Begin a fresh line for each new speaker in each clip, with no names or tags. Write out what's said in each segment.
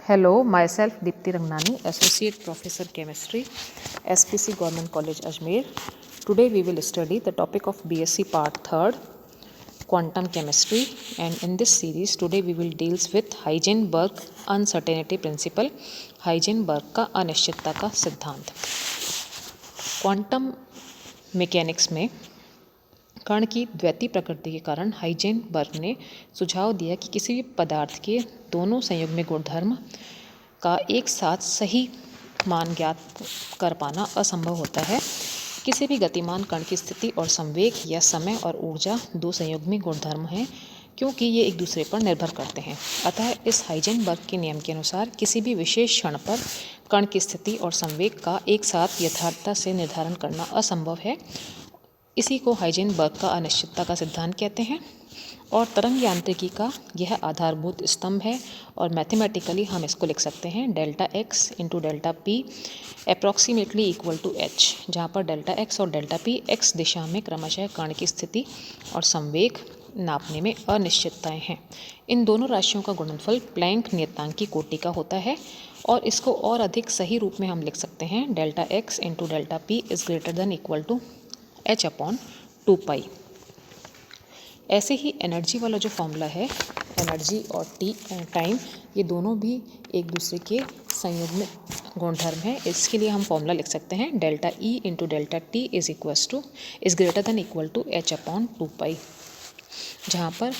Hello, myself Deepti Rangnani, Associate Professor Chemistry, SPC Government College Ajmer. Today we will study the topic of BSc Part 3rd, Quantum Chemistry, and in this series today we will deal with Heisenberg Uncertainty Principle, Heisenberg का अनिश्चितता का सिद्धांत। Quantum mechanics में कण की द्वैतीय प्रकृति के कारण हाइजेनबर्ग ने सुझाव दिया कि किसी भी पदार्थ के दोनों संयुग्मी गुणधर्म का एक साथ सही मान ज्ञात कर पाना असंभव होता है। किसी भी गतिमान कण की स्थिति और संवेग या समय और ऊर्जा दो संयुग्मी गुणधर्म हैं, क्योंकि ये एक दूसरे पर निर्भर करते हैं। अतः इस हाइजेनबर्ग के नियम के अनुसार किसी भी विशेष क्षण पर कण की स्थिति और संवेग का एक साथ यथार्थता से निर्धारण करना असंभव है। इसी को हाइजेनबर्ग का अनिश्चितता का सिद्धांत कहते हैं और तरंग यांत्रिकी का यह आधारभूत स्तंभ है। और मैथमेटिकली हम इसको लिख सकते हैं delta x into delta p approximately equal to h, जहाँ पर डेल्टा एक्स और डेल्टा पी एक्स दिशा में क्रमशः कण की स्थिति और संवेग नापने में अनिश्चितताएं हैं। इन दोनों राशियों का गुणनफल प्लैंक नियतांक की कोटि का होता है और इसको और अधिक सही रूप में हम लिख सकते हैं delta x into delta p is greater than equal to h upon 2 pi. ऐसे ही एनर्जी वाला जो फॉर्मूला है, एनर्जी और टाइम, ये दोनों भी एक दूसरे के संयुग्म गुणधर्म है। इसके लिए हम फॉर्मूला लिख सकते हैं delta E into delta t is greater than equal to h upon 2 pi, जहाँ पर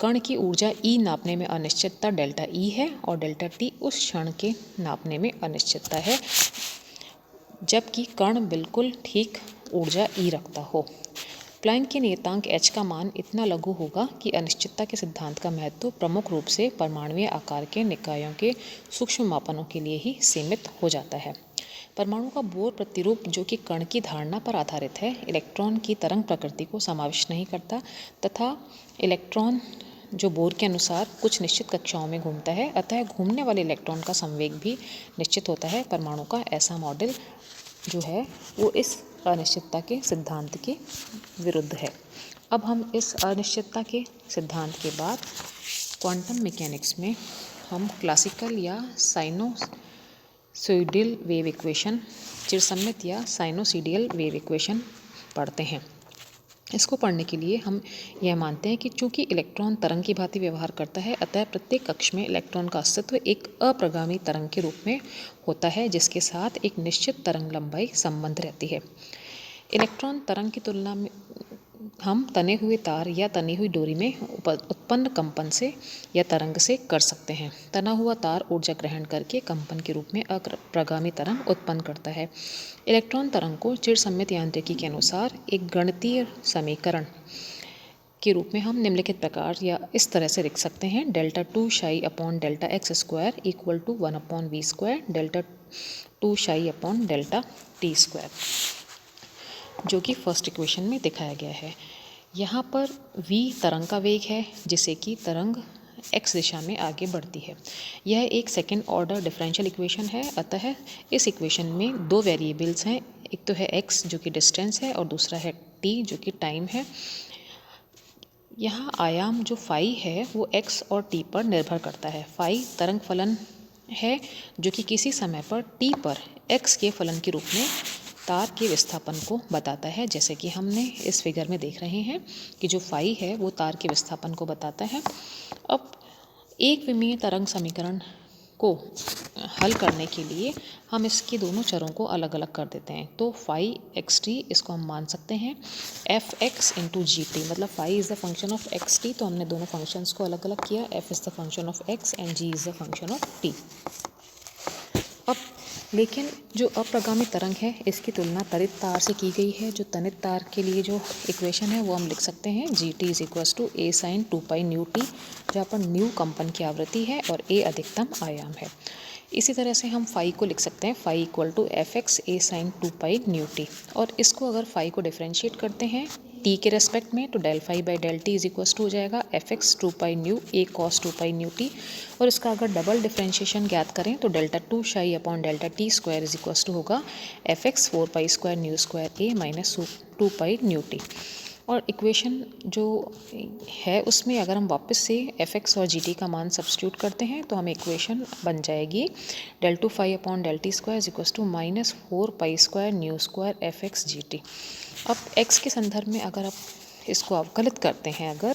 कण की ऊर्जा ई नापने में अनिश्चितता डेल्टा ई है और डेल्टा टी उस क्षण के नापने में अनिश्चितता है जबकि कण बिल्कुल ठीक ऊर्जा ई रखता हो। प्लैंक के नियतांक h का मान इतना लघु होगा कि अनिश्चितता के सिद्धांत का महत्व प्रमुख रूप से परमाणुीय आकार के निकायों के सूक्ष्म मापनों के लिए ही सीमित हो जाता है। परमाणु का बोर प्रतिरूप, जो कि कण की धारणा पर आधारित है, इलेक्ट्रॉन की तरंग प्रकृति को समाविष्ट नहीं करता तथा इलेक्ट्रॉन जो बोर के अनुसार कुछ निश्चित कक्षाओं में घूमता है, अतः घूमने वाले इलेक्ट्रॉन का संवेग भी निश्चित होता है। परमाणु का ऐसा मॉडल जो है वो इस अनिश्चितता के सिद्धांत के विरुद्ध है। अब हम इस अनिश्चितता के सिद्धांत के बाद क्वांटम मैकेनिक्स में हम क्लासिकल या साइनोसॉइडल वेव इक्वेशन, चिरसम्मित या साइनोसॉइडल वेव इक्वेशन पढ़ते हैं। इसको पढ़ने के लिए हम यह मानते हैं कि चूंकि इलेक्ट्रॉन तरंग की भांति व्यवहार करता है, अतः प्रत्येक कक्ष में इलेक्ट्रॉन का अस्तित्व एक अप्रगामी तरंग के रूप में होता है, जिसके साथ एक निश्चित तरंग लंबाई संबंध रहती है। इलेक्ट्रॉन तरंग की तुलना में हम तने हुए तार या तनी हुई डोरी में उत्पन्न कंपन से या तरंग से कर सकते हैं। तना हुआ तार ऊर्जा ग्रहण करके कंपन के रूप में अप्रगामी तरंग उत्पन्न करता है। इलेक्ट्रॉन तरंग को चिरसम्मित यांत्रिकी के अनुसार एक गणितीय समीकरण के रूप में हम निम्नलिखित प्रकार या इस तरह से लिख सकते हैं delta 2 psi upon delta x square equal to 1 upon v square delta 2 psi upon delta T square, जो कि फर्स्ट इक्वेशन में दिखाया गया है। यहाँ पर v तरंग का वेग है जिससे कि तरंग x दिशा में आगे बढ़ती है। यह एक सेकेंड ऑर्डर डिफरेंशियल इक्वेशन है। अतः इस इक्वेशन में दो वेरिएबल्स हैं, एक तो है x जो कि डिस्टेंस है और दूसरा है t जो कि टाइम है। यहाँ आयाम जो फाई है वो x और t पर निर्भर करता है। फाई तरंग फलन है जो कि किसी समय पर t पर x के फलन के रूप में तार के विस्थापन को बताता है, जैसे कि हमने इस फिगर में देख रहे हैं कि जो फाई है वो तार के विस्थापन को बताता है। अब एक विमीय तरंग समीकरण को हल करने के लिए हम इसके दोनों चरों को अलग अलग कर देते हैं। तो फाई एक्स टी इसको हम मान सकते हैं F X into G T, मतलब phi is the function of X T, तो हमने दोनों फंक्शंस को अलग अलग किया। F is the function of X and G is the function of T. अब लेकिन जो अप्रगामी तरंग है इसकी तुलना तरित तार से की गई है। जो तनित तार के लिए जो इक्वेशन है वो हम लिख सकते हैं g t is equals to a sine 2 pi nu t, जहाँ पर न्यू कंपन की आवृत्ति है और ए अधिकतम आयाम है। इसी तरह से हम फाई को लिख सकते हैं phi equal to f x a sine 2 pi nu T, और इसको अगर फाई को डिफ्रेंशिएट करते हैं टी के रेस्पेक्ट में तो del phi by del t is equals to हो जाएगा f x 2 pi nu a cos 2 pi nu T, और इसका अगर डबल डिफ्रेंशिएशन ज्ञात करें तो delta 2 psi upon delta T square is equals to होगा F X 4 pi square nu square A minus 2 pi nu T. और equation जो है उसमें अगर हम वापस से fx और gt का मान सब्स्टिट्यूट करते हैं तो हमें इक्वेशन बन जाएगी del 2 phi upon del t square is equals to minus 4 pi square nu square fx gt। अब x के संदर्भ में अगर आप इसको अवकलित करते हैं अगर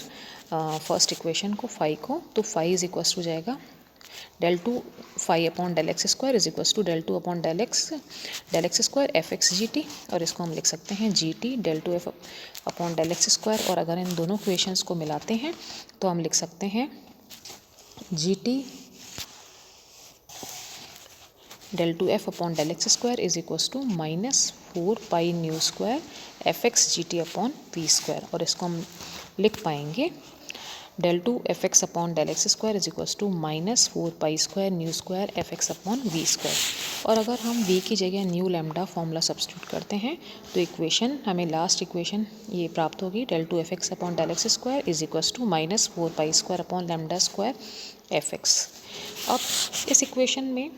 फर्स्ट इक्वेशन को फाई को, तो फाई इज इक्वल्स टू जाएगा del 2 phi upon del x square is equals to del 2 upon del x square fx gt, और इसको हम लिख सकते हैं gt del 2 f upon del x square. और अगर इन दोनों इक्वेशंस को मिलाते हैं तो हम लिख सकते हैं gt del 2 f upon del x square is equals to minus 4 pi nu square fx gt upon v square. और इसको हम लिख पाएंगे del 2 fx upon del x square is equals to minus 4 pi square nu square fx upon v square. और अगर हम v की जगह न्यू लैम्डा फॉर्मूला सब्स्टिट्यूट करते हैं तो इक्वेशन हमें लास्ट इक्वेशन ये प्राप्त होगी del 2 fx upon del x square is equals to minus 4 pi square upon lambda square fx। अब इस इक्वेशन में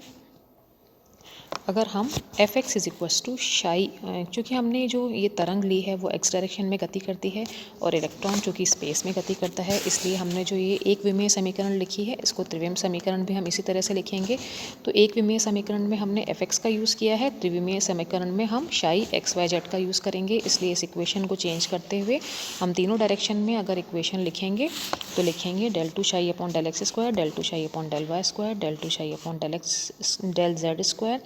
अगर हम fx इज इक्वल्स टू शाई, चूँकि हमने जो ये तरंग ली है वो x डायरेक्शन में गति करती है और इलेक्ट्रॉन चूँकि स्पेस में गति करता है, इसलिए हमने जो ये एक विमीय समीकरण लिखी है इसको त्रिविमीय समीकरण भी हम इसी तरह से लिखेंगे। तो एक विमीय समीकरण में हमने fx का यूज़ किया है, त्रिविमीय समीकरण में हम शाई x y z का यूज़ करेंगे। इसलिए इस इक्वेशन को चेंज करते हुए हम तीनों डायरेक्शन में अगर इक्वेशन लिखेंगे तो लिखेंगे del 2 psi upon del x square, del 2 psi upon del y square, del 2 psi upon del z square.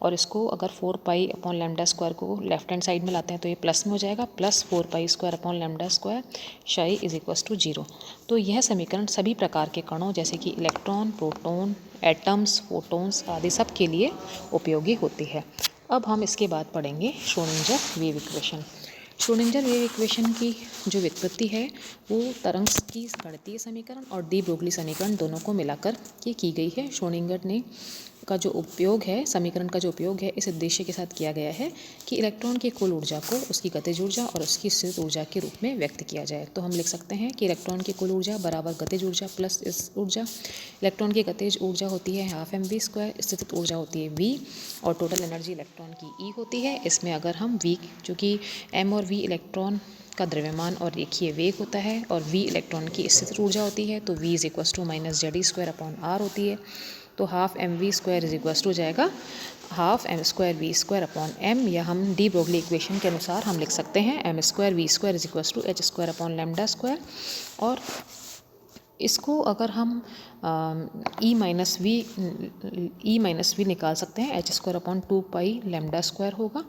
और इसको अगर 4 पाई अपॉन लैम्डा स्क्वायर को लेफ्ट हैंड साइड में लाते हैं तो ये प्लस में हो जाएगा, plus 4 pi square upon lambda square psi is equals to 0। तो यह समीकरण सभी प्रकार के कणों जैसे कि इलेक्ट्रॉन, प्रोटॉन, एटम्स, फोटॉन्स आदि सब के लिए उपयोगी होती है। अब हम इसके बाद पढ़ेंगे Schrodinger wave equation. Schrodinger wave equation की जो व्युत्पत्ति है वो तरंग की गणितीय समीकरण और डी ब्रोगली समीकरण दोनों को मिलाकर की गई है। श्रोडिंगर ने का जो उपयोग है, समीकरण का जो उपयोग है, इस उद्देश्य के साथ किया गया है कि इलेक्ट्रॉन की कुल ऊर्जा को उसकी गतिज ऊर्जा और उसकी स्थितिज ऊर्जा के रूप में व्यक्त किया जाए। तो हम लिख सकते हैं कि इलेक्ट्रॉन की कुल ऊर्जा बराबर गतिज ऊर्जा प्लस इस ऊर्जा। इलेक्ट्रॉन की गतिज ऊर्जा होती है हाफ mv स्क्वायर, स्थितिज ऊर्जा होती है v, और टोटल एनर्जी इलेक्ट्रॉन की E होती है। इसमें अगर हम v, चूँकि m और v इलेक्ट्रॉन का द्रव्यमान और रेखीय वेग होता है और v इलेक्ट्रॉन की स्थितिज ऊर्जा होती है, तो v is equals to minus Z square upon r होती है। तो half M V square is equals to जाएगा half M square we square upon M, या हम डी ब्रोगली इक्वेशन के अनुसार हम लिख सकते हैं m square we square is equals to h square upon lambda square. और इसको अगर हम ई माइनस वी निकाल सकते हैं, एच स्क्वायर अपॉन 2 पाई लैम्डा स्क्वायर होगा,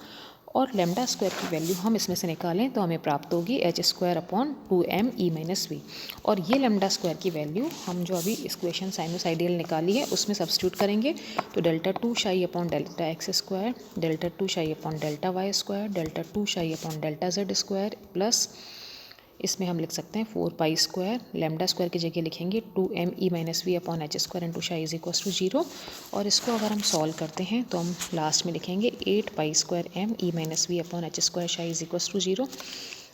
और लैम्डा स्क्वायर की वैल्यू हम इसमें से निकालें तो हमें प्राप्त होगी h square upon 2m E minus V. और ये लैम्डा स्क्वायर की वैल्यू हम जो अभी इक्वेशन साइनोसाइडियल निकाली है उसमें सब्स्टिट्यूट करेंगे तो delta 2 psi upon delta x square, delta 2 psi upon delta y square, delta 2 psi upon delta z square, plus इसमें हम लिख सकते हैं 4 पाई स्क्वायर, लैम्डा स्क्वायर की जगह लिखेंगे 2m E minus V upon H square into psi is equals to 0। और इसको अगर हम सॉल्व करते हैं तो हम लास्ट में लिखेंगे 8 pi square m E minus V upon H square psi is equals to 0।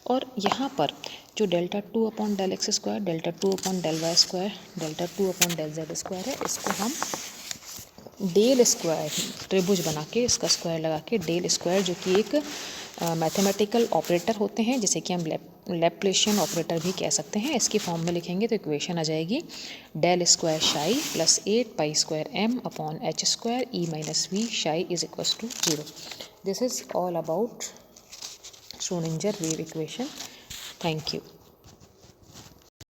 और यहाँ पर जो delta 2 upon del x square, delta 2 upon del y square, delta 2 upon del z square है, इसको हम डेल स्क्वायर त्रिभुज बना के इसका स्क्वायर लगा के डेल स्क्वायर, जो कि एक मैथमेटिकल ऑपरेटर होते हैं जिसे कि हम लैप्लेशियन ऑपरेटर भी कह सकते हैं, इसकी फॉर्म में लिखेंगे तो इक्वेशन आ जाएगी del square psi plus 8 pi square m upon H square E minus V psi is equals to 0। This is all about Schrodinger wave equation. Thank you.